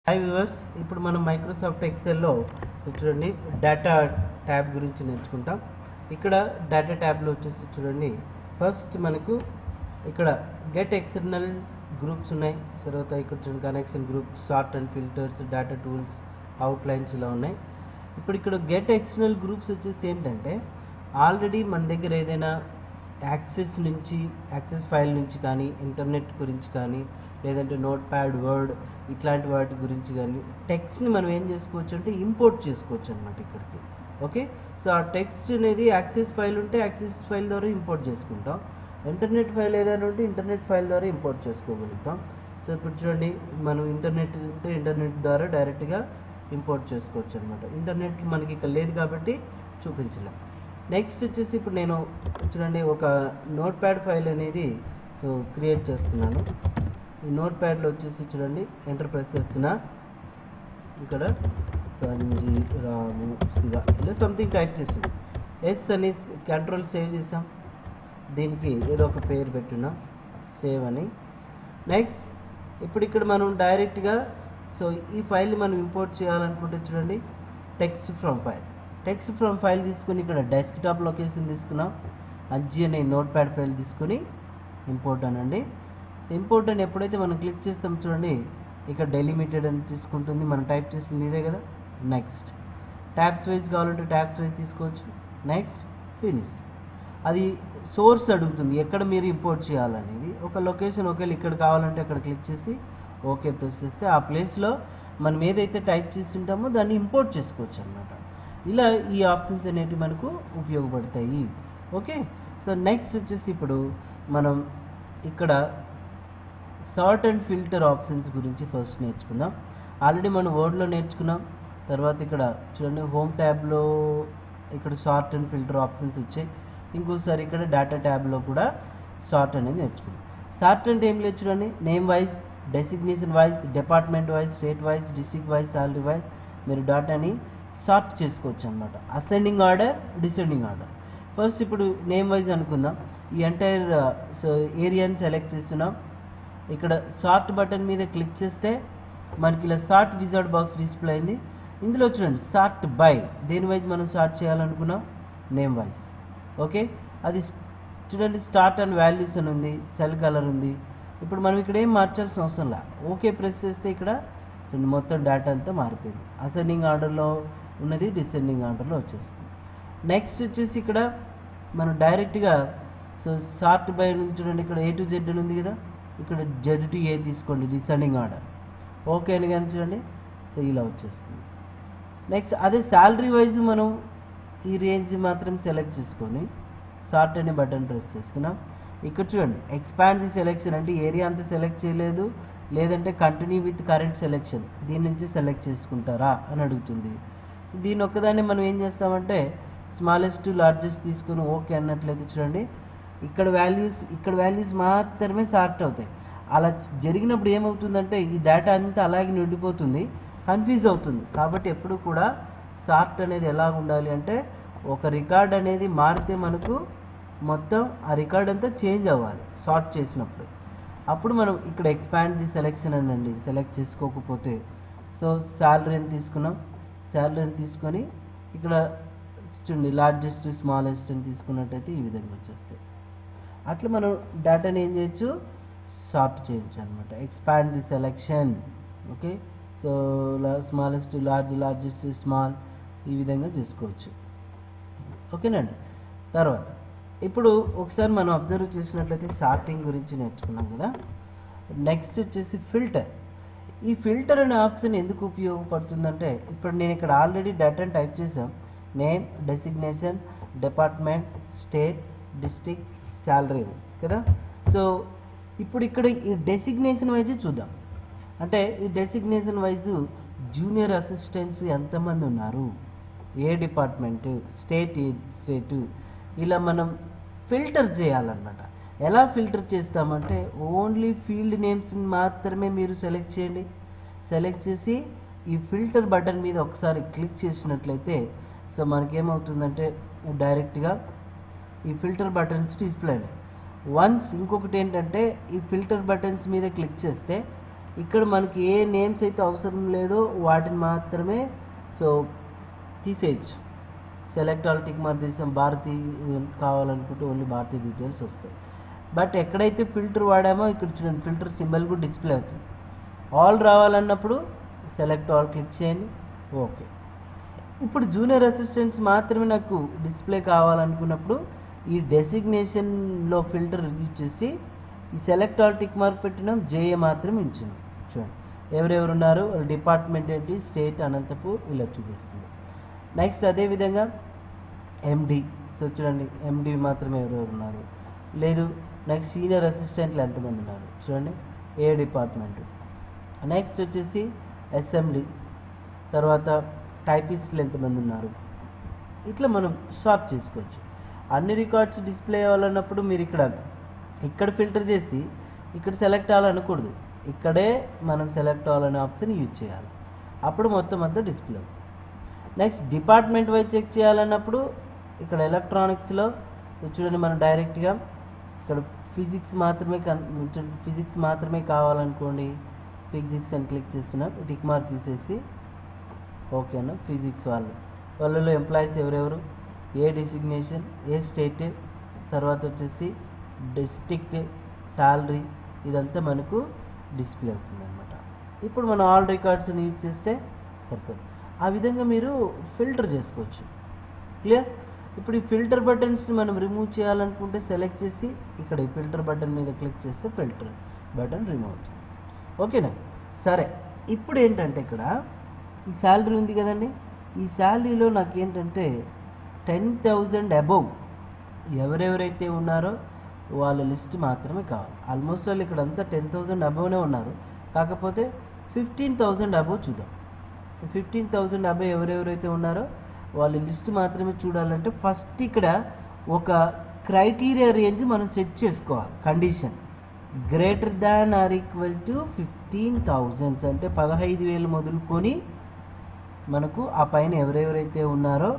Hi viewers, ఇప్పుడు మనం Microsoft ఎక్సెల్లో చూడండి డేటా ట్యాబ్ గురించి నేర్చుకుంటాం. ఇక్కడ డేటా ట్యాబ్లో వచ్చేసి చూడండి, ఫస్ట్ మనకు ఇక్కడ గెట్ ఎక్స్టర్నల్ గ్రూప్స్ ఉన్నాయి. తర్వాత ఇక్కడ చూడండి connection groups, sort and filters, data tools, outlines ఇలా ఉన్నాయి. ఇప్పుడు ఇక్కడ గెట్ ఎక్స్టర్నల్ గ్రూప్స్ వచ్చేసి ఏంటంటే, ఆల్రెడీ మన దగ్గర ఏదైనా యాక్సెస్ ఫైల్ నుంచి కానీ, ఇంటర్నెట్ గురించి కానీ, లేదంటే నోట్ ప్యాడ్, వర్డ్ ఇట్లాంటి వాటి గురించి కానీ టెక్స్ట్ని మనం ఏం చేసుకోవచ్చు అంటే ఇంపోర్ట్ చేసుకోవచ్చు అనమాట ఇక్కడికి. ఓకే, సో ఆ టెక్స్ట్ అనేది యాక్సెస్ ఫైల్ ఉంటే యాక్సెస్ ఫైల్ ద్వారా ఇంపోర్ట్ చేసుకుంటాం. ఇంటర్నెట్ ఫైల్ ఏదైనా ఉంటే ఇంటర్నెట్ ఫైల్ ద్వారా ఇంపోర్ట్ చేసుకోగలుగుతాం. సో ఇప్పుడు చూడండి, మనం ఇంటర్నెట్ ఉంటే ఇంటర్నెట్ ద్వారా డైరెక్ట్గా ఇంపోర్ట్ చేసుకోవచ్చు అనమాట. ఇంటర్నెట్ మనకి ఇక్కడ లేదు కాబట్టి చూపించలేం. నెక్స్ట్ వచ్చేసి ఇప్పుడు నేను చూడండి ఒక నోట్ ప్యాడ్ ఫైల్ అనేది సో క్రియేట్ చేస్తున్నాను. ఈ నోట్ ప్యాడ్లో వచ్చేసి చూడండి ఎంటర్ ప్రెస్ చేస్తున్నా. ఇక్కడ సంజీ రాము శివ ఇలా సంథింగ్ టైప్ చేసింది. ఎస్ అని కంట్రోల్ సేవ్ చేసాం. దీనికి ఏదో ఒక పేరు పెట్టున్నాం, సేవ్ అని. నెక్స్ట్ ఇప్పుడు ఇక్కడ మనం డైరెక్ట్గా సో ఈ ఫైల్ని మనం ఇంపోర్ట్ చేయాలనుకుంటే చూడండి, టెక్స్ట్ ఫ్రమ్ ఫైల్ తీసుకుని ఇక్కడ డెస్క్టాప్ లొకేషన్ తీసుకున్నాం. అజ్జి అనే నోట్ ప్యాడ్ ఫైల్ తీసుకుని ఇంపోర్ట్ అనండి. ఇంపోర్ట్ అని ఎప్పుడైతే మనం క్లిక్ చేస్తాం చూడండి, ఇక్కడ డెలిమిటెడ్ అని తీసుకుంటుంది. మనం టైప్ చేసింది ఇదే కదా. నెక్స్ట్ ట్యాబ్స్ వైజ్ కావాలంటే ట్యాబ్స్ వైజ్ తీసుకోవచ్చు. Next finish. అది సోర్స్ అడుగుతుంది ఎక్కడ మీరు ఇంపోర్ట్ చేయాలనేది. ఒక లొకేషన్ ఒకవేళ ఇక్కడ కావాలంటే అక్కడ క్లిక్ చేసి ఓకే ప్రెస్ చేస్తే ఆ ప్లేస్లో మనం ఏదైతే టైప్ చేస్తుంటామో దాన్ని ఇంపోర్ట్ చేసుకోవచ్చు అనమాట. ఇలా ఈ ఆప్షన్స్ అనేవి మనకు ఉపయోగపడతాయి. ఓకే, సో నెక్స్ట్ వచ్చేసి ఇప్పుడు మనం ఇక్కడ సార్ట్ అండ్ ఫిల్టర్ ఆప్షన్స్ గురించి ఫస్ట్ నేర్చుకుందాం. ఆల్రెడీ మనం వర్డ్లో నేర్చుకున్నాం. తర్వాత ఇక్కడ చూడండి హోమ్ ట్యాబ్లో ఇక్కడ సార్ట్ అండ్ ఫిల్టర్ ఆప్షన్స్ వచ్చాయి. ఇంకోసారి ఇక్కడ డేటా ట్యాబ్లో కూడా సార్ట్ అనేది నేర్చుకున్నాం. సార్ట్ అంటే ఏం లేదు చూడండి, name wise, designation wise, department wise, state wise, district wise, salary wise మీరు డేటాని సార్ట్ చేసుకోవచ్చు అనమాట. Ascending order, descending order. First ఇప్పుడు నేమ్ వైజ్ అనుకుందాం. ఈ ఎంటైర్ సో ఏరియాని సెలెక్ట్ చేస్తున్నాం. ఇక్కడ సార్ట్ బటన్ మీద క్లిక్ చేస్తే మనకి ఇలా సార్ట్ విజార్డ్ బాక్స్ డిస్ప్లే అయింది. ఇందులో చూడండి సార్ట్ బై, దేని వైజ్ మనం సార్ట్ చేయాలనుకున్నాం, నేమ్ వైజ్. ఓకే, అది చూడండి స్టార్ట్ అండ్ వాల్యూస్ అని ఉంది, సెల్ కలర్ ఉంది. ఇప్పుడు మనం ఇక్కడ ఏం మార్చాల్సిన అవసరం లే. ఓకే ప్రెస్ చేస్తే ఇక్కడ మొత్తం డేటా అంతా మారిపోయింది. అసెండింగ్ ఆర్డర్లో ఉన్నది డిసెండింగ్ ఆర్డర్లో వచ్చేస్తుంది. నెక్స్ట్ వచ్చేసి ఇక్కడ మనం డైరెక్ట్గా సో సార్ట్ బై నుంచి చూడండి ఇక్కడ A to Z అని ఉంది కదా, ఇక్కడ Z to A తీసుకోండి, డిసెండింగ్ ఆర్డర్. ఓకే అని కానీ చూడండి, సో ఇలా వచ్చేస్తుంది. నెక్స్ట్ అదే శాలరీ వైజ్ మనం ఈ రేంజ్ మాత్రం సెలెక్ట్ చేసుకొని సార్ట్ అనే బటన్ ప్రెస్ చేస్తున్నాం. ఇక్కడ చూడండి ఎక్స్పాండ్ ది సెలెక్షన్ అంటే ఏరియా అంతా సెలెక్ట్ చేయలేదు, లేదంటే కంటిన్యూ విత్ కరెంట్ సెలెక్షన్ దీని నుంచి సెలెక్ట్ చేసుకుంటారా అని అడుగుతుంది. దీని ఒక్కదాన్ని మనం ఏం చేస్తామంటే స్మాలెస్ట్ టు లార్జెస్ట్ తీసుకొని ఓకే అన్నట్లయితే చూడండి ఇక్కడ వాల్యూస్ మాత్రమే సార్ట్ అవుతాయి. అలా జరిగినప్పుడు ఏమవుతుందంటే ఈ డేటా అంతా అలాగే నిండిపోతుంది, కన్ఫ్యూజ్ అవుతుంది. కాబట్టి ఎప్పుడు కూడా సార్ట్ అనేది ఎలా ఉండాలి అంటే ఒక రికార్డ్ అనేది మారితే మనకు మొత్తం ఆ రికార్డ్ అంతా చేంజ్ అవ్వాలి సార్ట్ చేసినప్పుడు. అప్పుడు మనం ఇక్కడ ఎక్స్పాండ్ ది సెలెక్షన్ అనండి, సెలెక్ట్ చేసుకోకపోతే సో శాలరీని తీసుకున్నాం. శాలరీని తీసుకొని ఇక్కడ చూడండి లార్జెస్ట్ స్మాలెస్ట్ అని తీసుకున్నట్టయితే ఈ విధంగా వచ్చేస్తాయి. అట్లా మనం డేటాని ఏం చేయొచ్చు, సార్ట్ చేయొచ్చు అనమాట. Expand the selection. Okay, so smallest large, largest small ఈ విధంగా చూసుకోవచ్చు. ఓకేనండి. తర్వాత ఇప్పుడు ఒకసారి మనం అబ్జర్వ్ చేసినట్లయితే సార్టింగ్ గురించి నేర్చుకున్నాం కదా. నెక్స్ట్ వచ్చేసి ఫిల్టర్. ఈ ఫిల్టర్ అనే ఆప్షన్ ఎందుకు ఉపయోగపడుతుందంటే ఇప్పుడు నేను ఇక్కడ ఆల్రెడీ డేటాని టైప్ చేసాం. Name, designation, department, state, district, salary కదా. సో ఇప్పుడు ఇక్కడ ఈ డెసిగ్నేషన్ వైజ్ చూద్దాం. అంటే ఈ డెసిగ్నేషన్ వైజ్ జూనియర్ అసిస్టెంట్స్ ఎంతమంది ఉన్నారు, ఏ డిపార్ట్మెంట్, స్టేట్ ఇలా మనం ఫిల్టర్ చేయాలన్నమాట. ఎలా ఫిల్టర్ చేస్తామంటే ఓన్లీ ఫీల్డ్ నేమ్స్ని మాత్రమే మీరు సెలెక్ట్ చేయండి. సెలెక్ట్ చేసి ఈ ఫిల్టర్ బటన్ మీద ఒకసారి క్లిక్ చేసినట్లయితే సో మనకేమవుతుందంటే డైరెక్ట్గా ఈ ఫిల్టర్ బటన్స్ డిస్ప్లే. వన్స్ ఇంకొకటి ఏంటంటే ఈ ఫిల్టర్ బటన్స్ మీద క్లిక్ చేస్తే ఇక్కడ మనకి ఏ నేమ్స్ అయితే అవసరం లేదో వాటిని మాత్రమే సో తీసేయచ్చు. సెలెక్ట్ ఆల్ టిక్ మార్క్ తీసాం, భారతి కావాలనుకుంటే ఓన్లీ భారతీ డీటెయిల్స్ వస్తాయి. బట్ ఎక్కడైతే ఫిల్టర్ వాడామో ఇక్కడ చూడండి ఫిల్టర్ సింబల్ కూడా డిస్ప్లే అవుతుంది. ఆల్ రావాలన్నప్పుడు సెలెక్ట్ ఆల్ క్లిక్ చేయండి. ఓకే, ఇప్పుడు జూనియర్ అసిస్టెంట్స్ మాత్రమే నాకు డిస్ప్లే కావాలనుకున్నప్పుడు ఈ డెసిగ్నేషన్లో ఫిల్టర్ యూజ్ చేసి ఈ సెలెక్ట్ ఆల్ టిక్ మార్క్ పెట్టినాం, జేఏ మాత్రం ఇచ్చాను. చూడండి ఎవరెవరు ఉన్నారు, వాళ్ళ డిపార్ట్మెంట్ ఏంటి, స్టేట్ అనంతపూర్ ఇలా చూపిస్తుంది. నెక్స్ట్ అదేవిధంగా ఎండి, సో చూడండి ఎండి మాత్రమే ఎవరెవరు ఉన్నారు. లేదు నెక్స్ట్ సీనియర్ అసిస్టెంట్లు ఎంతమంది ఉన్నారు చూడండి, ఏ డిపార్ట్మెంట్. నెక్స్ట్ వచ్చేసి అసెంబ్లీ, తర్వాత టైపిస్టులు ఎంతమంది ఉన్నారు. ఇట్లా మనం సార్ట్ చేసుకోవచ్చు. అన్ని రికార్డ్స్ డిస్ప్లే అవ్వాలన్నప్పుడు మీరు ఇక్కడ ఫిల్టర్ చేసి ఇక్కడ సెలెక్ట్ అవ్వాలనకూడదు, ఇక్కడే మనం సెలెక్ట్ అవ్వాలనే ఆప్షన్ యూజ్ చేయాలి. అప్పుడు మొత్తం అంతా డిస్ప్లే అవుతుంది. నెక్స్ట్ డిపార్ట్మెంట్ వైజ్ చెక్ చేయాలన్నప్పుడు ఇక్కడ ఎలక్ట్రానిక్స్లో చూడండి మనం డైరెక్ట్గా ఇక్కడ ఫిజిక్స్ మాత్రమే కావాలనుకోండి, ఫిజిక్స్ అని క్లిక్ చేస్తున్నాం, టిక్ మార్క్ తీసేసి ఓకేనా. ఫిజిక్స్ వాళ్ళలో ఎంప్లాయీస్ ఎవరెవరు, ఏ డిసిగ్నేషన్, ఏ స్టేట్, తర్వాత వచ్చేసి డిస్ట్రిక్ట్, శాలరీ, ఇదంతా మనకు డిస్ప్లే అవుతుంది అనమాట. ఇప్పుడు మనం ఆల్ రికార్డ్స్ని యూజ్ చేస్తే సరిపోతుంది. ఆ విధంగా మీరు ఫిల్టర్ చేసుకోవచ్చు. క్లియర్. ఇప్పుడు ఈ ఫిల్టర్ బటన్స్ని మనం రిమూవ్ చేయాలనుకుంటే సెలెక్ట్ చేసి ఇక్కడ ఈ ఫిల్టర్ బటన్ మీద క్లిక్ చేస్తే ఫిల్టర్ బటన్ రిమూవ్ అవుతుంది. ఓకేనా. సరే, ఇప్పుడు ఏంటంటే ఇక్కడ ఈ శాలరీ ఉంది కదండి, ఈ శాలరీలో నాకు ఏంటంటే 10,000 అబోవ్ ఎవరెవరైతే ఉన్నారో వాళ్ళ లిస్ట్ మాత్రమే కావాలి. ఆల్మోస్ట్ వాళ్ళు ఇక్కడ అంతా 10,000 అబోవ్నే ఉన్నారు, కాకపోతే 15,000 అబోవ్ చూద్దాం. 15,000 అబోవ్ ఎవరెవరైతే ఉన్నారో వాళ్ళ లిస్ట్ మాత్రమే చూడాలంటే ఫస్ట్ ఇక్కడ ఒక క్రైటీరియా రేంజ్ మనం సెట్ చేసుకోవాలి. Condition greater than or equal to 15,000 అంటే 15,000 మొదలుకొని మనకు ఆ పైన ఎవరెవరైతే ఉన్నారో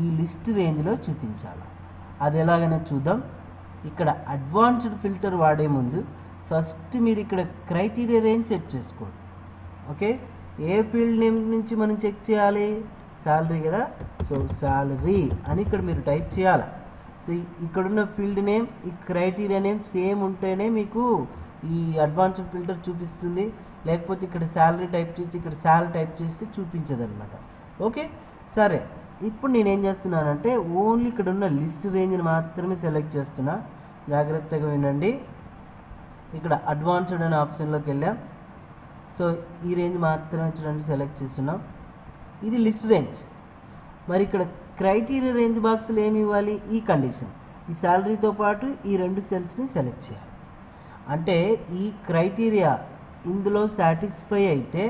ఈ లిస్ట్ రేంజ్లో చూపించాలి. అది ఎలాగైనా చూద్దాం. ఇక్కడ అడ్వాన్స్డ్ ఫిల్టర్ వాడే ముందు ఫస్ట్ మీరు ఇక్కడ క్రైటీరియా రేంజ్ సెట్ చేసుకోండి. ఓకే, ఏ ఫీల్డ్ నేమ్ నుంచి మనం చెక్ చేయాలి, శాలరీ కదా, సో శాలరీ అని ఇక్కడ మీరు టైప్ చేయాలి. సో ఇక్కడున్న ఫీల్డ్ నేమ్ ఈ క్రైటీరియా నేమ్ సేమ్ ఉంటేనే మీకు ఈ అడ్వాన్స్డ్ ఫిల్టర్ చూపిస్తుంది, లేకపోతే ఇక్కడ శాలరీ టైప్ చేసి ఇక్కడ శాలరీ టైప్ చేస్తే చూపించదు అనమాట. ఓకే, సరే, ఇప్పుడు నేనేం చేస్తున్నానంటే ఓన్లీ ఇక్కడ ఉన్న లిస్ట్ రేంజ్ని మాత్రమే సెలెక్ట్ చేస్తున్నా. జాగ్రత్తగా వినండి. ఇక్కడ అడ్వాన్స్డ్ అనే ఆప్షన్లోకి వెళ్ళాం. సో ఈ రేంజ్ మాత్రమే చూడండి సెలెక్ట్ చేస్తున్నాం. ఇది లిస్ట్ రేంజ్. మరి ఇక్కడ క్రైటీరియా రేంజ్ బాక్స్లో ఏమి ఇవ్వాలి, ఈ కండిషన్, ఈ శాలరీతో పాటు ఈ 2 సెల్స్ని సెలెక్ట్ చేయాలి. అంటే ఈ క్రైటీరియా ఇందులో సాటిస్ఫై అయితే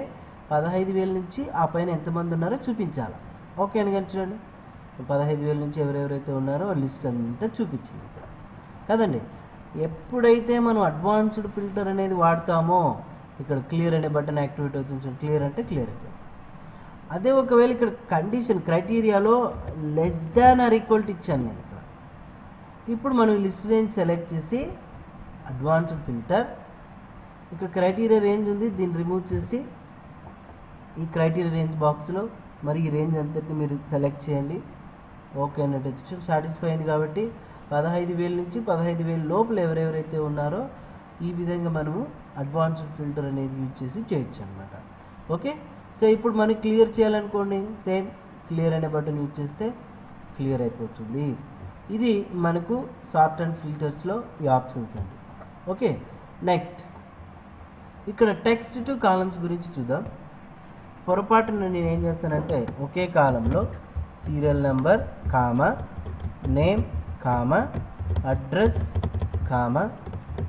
15,000 నుంచి ఆ పైన ఎంతమంది ఉన్నారో చూపించాలి. ఓకే అని కానీ చూడండి 15,000 నుంచి ఎవరెవరైతే ఉన్నారో లిస్ట్ అంతా చూపించింది ఇక్కడ కదండి. ఎప్పుడైతే మనం అడ్వాన్స్డ్ ఫిల్టర్ అనేది వాడతామో ఇక్కడ క్లియర్ అనే బటన్ యాక్టివేట్ అవుతుంది. క్లియర్ అంటే క్లియర్ అవుతుంది. అదే ఒకవేళ ఇక్కడ కండిషన్ క్రైటీరియాలో less than or equal to ఇచ్చాను నేను ఇక్కడ. ఇప్పుడు మనం లిస్ట్ రేంజ్ సెలెక్ట్ చేసి అడ్వాన్స్డ్ ఫిల్టర్, ఇక్కడ క్రైటీరియా రేంజ్ ఉంది, దీన్ని రిమూవ్ చేసి ఈ క్రైటీరియా రేంజ్ బాక్స్లో మరి ఈ రేంజ్ అంతటి మీరు సెలెక్ట్ చేయండి. ఓకే అన్నట్టు సాటిస్ఫై అయింది. కాబట్టి 15,000 నుంచి 15,000 లోపల ఎవరెవరైతే ఉన్నారో ఈ విధంగా మనము అడ్వాన్స్డ్ ఫిల్టర్ అనేది యూజ్ చేసి చేయొచ్చు అనమాట. ఓకే, సో ఇప్పుడు మనకి క్లియర్ చేయాలనుకోండి, సేమ్ క్లియర్ అనే బటన్ యూజ్ చేస్తే క్లియర్ అయిపోతుంది. ఇది మనకు సార్ట్ అండ్ ఫిల్టర్స్లో ఈ ఆప్షన్స్ అండి. ఓకే, నెక్స్ట్ ఇక్కడ టెక్స్ట్ టు కాలమ్స్ గురించి చూద్దాం. పొరపాటున నేను ఏం చేస్తానంటే ఒకే కాలంలో serial number comma name comma address comma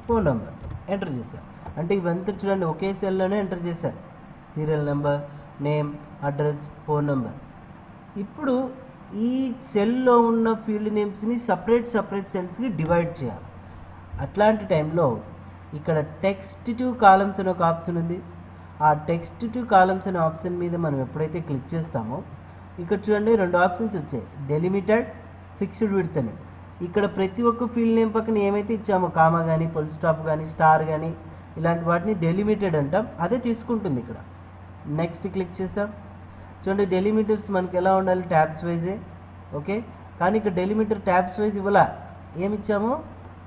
phone number enter చేశాను. అంటే ఇవంతా చూడండి ఒకే సెల్లోనే ఎంటర్ చేశాను, serial number, name, address, phone number. ఇప్పుడు ఈ సెల్లో ఉన్న ఫీల్డ్ నేమ్స్ని సపరేట్ సెల్స్కి డివైడ్ చేయాలి. అట్లాంటి టైంలో ఇక్కడ టెక్స్ట్ టు కాలమ్స్ అనే ఒక ఆప్షన్ ఉంది. ఆ టెక్స్ట్ టు కాలమ్స్ అనే ఆప్షన్ మీద మనం ఎప్పుడైతే క్లిక్ చేస్తామో ఇక్కడ చూడండి 2 ఆప్షన్స్ వచ్చాయి, డెలిమిటెడ్, ఫిక్స్డ్ విడ్త్ అని. ఇక్కడ ప్రతి ఒక్క ఫీల్డ్ నేమ్ పక్కన ఏమైతే ఇచ్చామో కామా కానీ, ఫుల్ స్టాప్ కానీ, స్టార్ కానీ ఇలాంటి వాటిని డెలిమిటెడ్ అంటాం. అదే తీసుకుంటుంది ఇక్కడ. నెక్స్ట్ క్లిక్ చేసాం. చూడండి డెలిమిటర్స్ మనకి ఎలా ఉండాలి, ట్యాబ్స్ వైజే. ఓకే, కానీ ఇక్కడ డెలిమిటర్ ట్యాబ్స్ వైజ్ ఇవ్వాల, ఏమి ఇచ్చాము,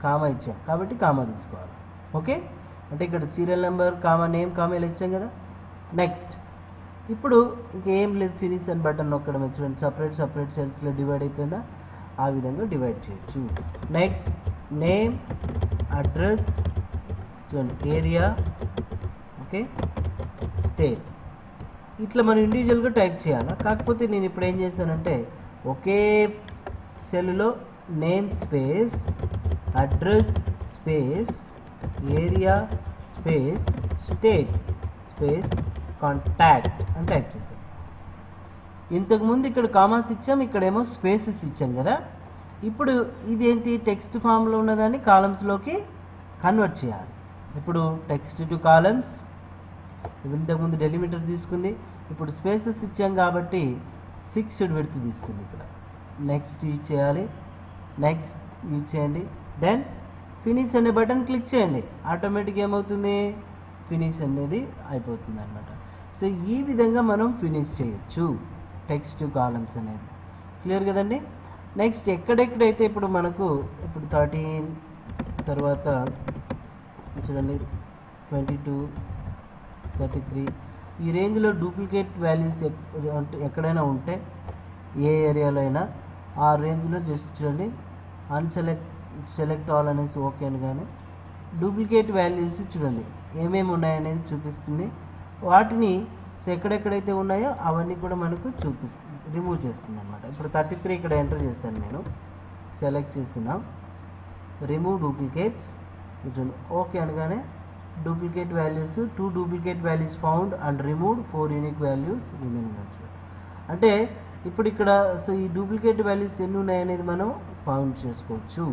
కామా ఇచ్చాం, కాబట్టి కామా తీసుకోవాలి. ఓకే, అంటే ఇక్కడ serial number comma name comma ఇలా ఇచ్చాం కదా. నెక్స్ట్ ఇప్పుడు ఇంకేం లేదు, ఫినిష్ అని బటన్ నొక్కడం. చూడండి సపరేట్ సెల్స్లో డివైడ్ అయిపోయిందా, ఆ విధంగా డివైడ్ చేయొచ్చు. నెక్స్ట్ నేమ్, అడ్రస్, చూడండి ఏరియా, ఓకే, స్టేట్, ఇట్లా మనం ఇండివిజువల్గా టైప్ చేయాలి. కాకపోతే నేను ఇప్పుడు ఏం చేశానంటే ఒకే సెల్లో name space, address space, area space, state space, contact అని టైప్ చేసాం. ఇంతకుముందు ఇక్కడ కామాస్ ఇచ్చాం, ఇక్కడేమో స్పేసెస్ ఇచ్చాం కదా. ఇప్పుడు ఇదేంటి, టెక్స్ట్ ఫామ్లో ఉన్నదాన్ని కాలమ్స్లోకి కన్వర్ట్ చేయాలి. ఇప్పుడు టెక్స్ట్ టు కాలమ్స్, ఇంతకుముందు డెలిమిటర్ తీసుకుంది, ఇప్పుడు స్పేసెస్ ఇచ్చాం కాబట్టి ఫిక్స్డ్ విడ్త్ తీసుకుంది ఇక్కడ. నెక్స్ట్ యూజ్ చేయాలి, నెక్స్ట్ యూజ్ చేయండి, దెన్ ఫినిష్ అనే బటన్ క్లిక్ చేయండి. ఆటోమేటిక్గా ఏమవుతుంది, ఫినిష్ అనేది అయిపోతుంది అన్నమాట. సో ఈ విధంగా మనం ఫినిష్ చేయొచ్చు టెక్స్ట్ కాలమ్స్ అనేది. క్లియర్ కదండి. నెక్స్ట్ ఎక్కడెక్కడైతే ఇప్పుడు మనకు ఇప్పుడు 13 తర్వాత చూడండి 22, 33 ఈ రేంజ్లో డూప్లికేట్ వాల్యూస్ ఎక్కడైనా ఉంటే ఏ ఏరియాలో అయినా ఆ రేంజ్లో జస్ట్ చూడండి సెలెక్ట్ ఆల్ అనేసి ఓకే అని, కానీ డూప్లికేట్ వాల్యూస్ చూడండి ఏమేమి ఉన్నాయనేది చూపిస్తుంది. వాటిని ఎక్కడెక్కడైతే ఉన్నాయో అవన్నీ కూడా మనకు చూపిస్తుంది, రిమూవ్ చేస్తుంది అనమాట. ఇప్పుడు 33 ఇక్కడ ఎంటర్ చేశాను, నేను సెలెక్ట్ చేసిన రిమూవ్ డూప్లికేట్స్, ఓకే అనగానే duplicate values 2 duplicate values found and removed 4 unique values remaining. అంటే ఇప్పుడు ఇక్కడ సో ఈ డూప్లికేట్ వాల్యూస్ ఎన్ని ఉన్నాయనేది మనం ఫౌండ్ చేసుకోవచ్చు.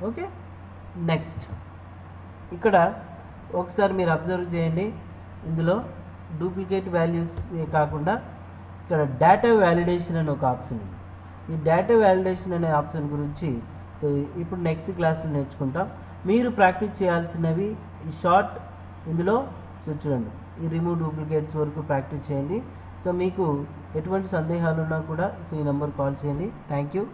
ఓకే, నెక్స్ట్ ఇక్కడ ఒకసారి మీరు అబ్జర్వ్ చేయండి, ఇందులో డూప్లికేట్ వాల్యూస్ కాకుండా ఇక్కడ డేటా వ్యాలిడేషన్ అనే ఒక ఆప్షన్ ఉంది. ఈ డేటా వ్యాలిడేషన్ అనే ఆప్షన్ గురించి సో ఇప్పుడు నెక్స్ట్ క్లాస్లో నేర్చుకుంటాం. మీరు ప్రాక్టీస్ చేయాల్సినవి ఈ షార్ట్ ఇందులో సో చూడండి ఈ రిమూవ్ డూప్లికేట్స్ వరకు ప్రాక్టీస్ చేయండి. సో మీకు ఎటువంటి సందేహాలు ఉన్నా కూడా సో ఈ నెంబర్ కాల్ చేయండి. Thank you.